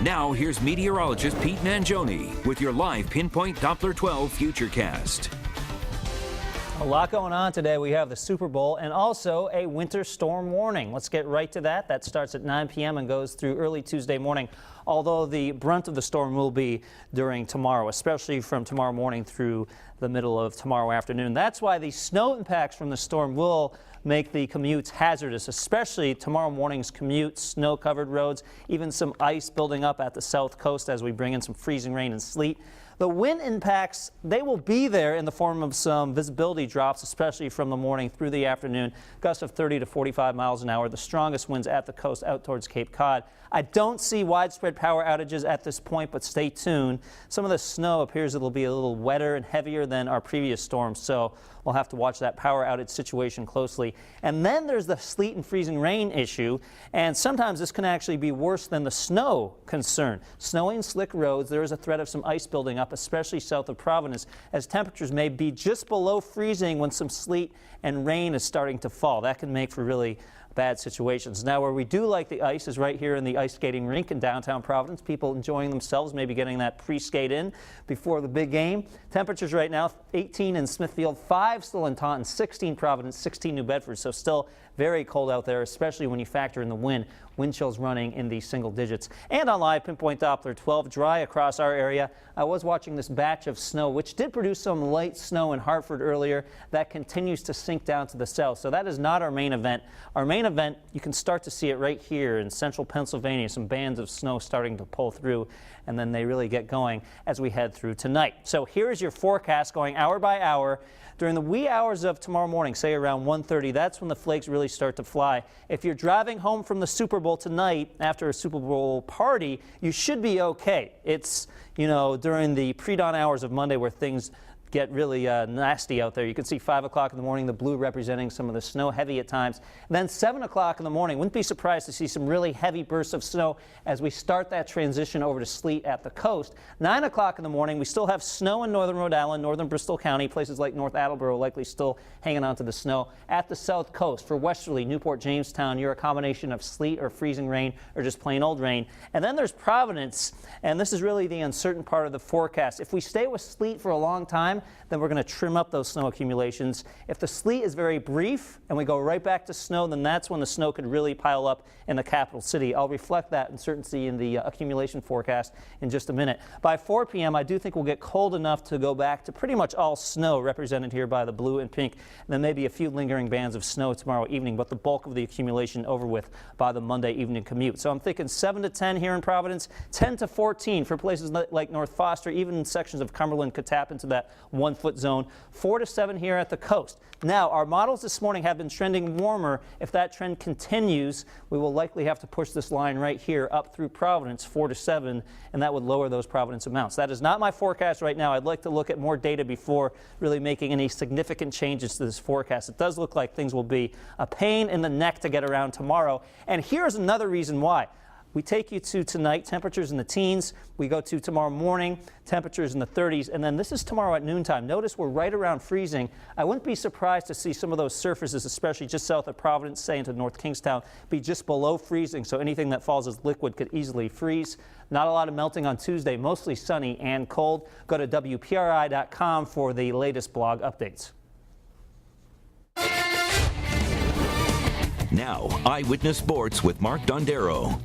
Now, here's meteorologist Pete Mangione with your live Pinpoint Doppler 12 Futurecast. A lot going on today. We have the Super Bowl and also a winter storm warning. Let's get right to that. That starts at 9 p.m. and goes through early Tuesday morning, although the brunt of the storm will be during tomorrow, especially from tomorrow morning through the middle of tomorrow afternoon. That's why the snow impacts from the storm will make the commutes hazardous, especially tomorrow morning's commute, snow-covered roads, even some ice building up at the south coast as we bring in some freezing rain and sleet. The wind impacts, they will be there in the form of some visibility drops, especially from the morning through the afternoon. Gusts of 30 to 45 miles an hour, the strongest winds at the coast out towards Cape Cod. I don't see widespread power outages at this point, but stay tuned. Some of the snow appears it'll be a little wetter and heavier than our previous storms, so we'll have to watch that power outage situation closely. And then there's the sleet and freezing rain issue, and sometimes this can actually be worse than the snow concern. Snowy and slick roads, there is a threat of some ice building up, especially south of Providence, as temperatures may be just below freezing when some sleet and rain is starting to fall. That can make for really bad situations. Now, where we do like the ice is right here in the ice skating rink in downtown Providence. People enjoying themselves, maybe getting that pre-skate in before the big game. Temperatures right now, 18 in Smithfield, 5 still in Taunton, 16 Providence, 16 New Bedford. So still very cold out there, especially when you factor in the wind. Wind chills running in the single digits. And on live Pinpoint Doppler 12, dry across our area. I was watching this batch of snow, which did produce some light snow in Hartford earlier. That continues to sink down to the south. So that is not our main event. Our main event, you can start to see it right here in central Pennsylvania, some bands of snow starting to pull through, and then they really get going as we head through tonight. So here is your forecast going hour by hour. During the wee hours of tomorrow morning, say around 1:30, that's when the flakes really start to fly. If you're driving home from the Super Bowl tonight after a Super Bowl party, you should be okay. It's, you know, during the pre-dawn hours of Monday where things get really nasty out there. You can see 5 o'clock in the morning, the blue representing some of the snow, heavy at times. And then 7 o'clock in the morning, wouldn't be surprised to see some really heavy bursts of snow as we start that transition over to sleet at the coast. 9 o'clock in the morning, we still have snow in northern Rhode Island, northern Bristol County, places like North Attleboro likely still hanging on to the snow. At the south coast, for westerly, Newport, Jamestown, you're a combination of sleet or freezing rain or just plain old rain. And then there's Providence, and this is really the uncertain part of the forecast. If we stay with sleet for a long time, then we're going to trim up those snow accumulations. If the sleet is very brief and we go right back to snow, then that's when the snow could really pile up in the capital city. I'll reflect that uncertainty in the accumulation forecast in just a minute. By 4 p.m., I do think we'll get cold enough to go back to pretty much all snow, represented here by the blue and pink, and then maybe a few lingering bands of snow tomorrow evening, but the bulk of the accumulation over with by the Monday evening commute. So I'm thinking 7 to 10 here in Providence, 10 to 14 for places like North Foster, even sections of Cumberland could tap into that 1 foot zone, 4 to 7 here at the coast. Now, our models this morning have been trending warmer. If that trend continues, we will likely have to push this line right here up through Providence, 4 to 7, and that would lower those Providence amounts. That is not my forecast right now. I'd like to look at more data before really making any significant changes to this forecast. It does look like things will be a pain in the neck to get around tomorrow. And here's another reason why. We take you to tonight, temperatures in the teens. We go to tomorrow morning, temperatures in the 30s. And then this is tomorrow at noontime. Notice we're right around freezing. I wouldn't be surprised to see some of those surfaces, especially just south of Providence, say into North Kingstown, be just below freezing. So anything that falls as liquid could easily freeze. Not a lot of melting on Tuesday, mostly sunny and cold. Go to WPRI.com for the latest blog updates. Now, Eyewitness Sports with Mark Dondero.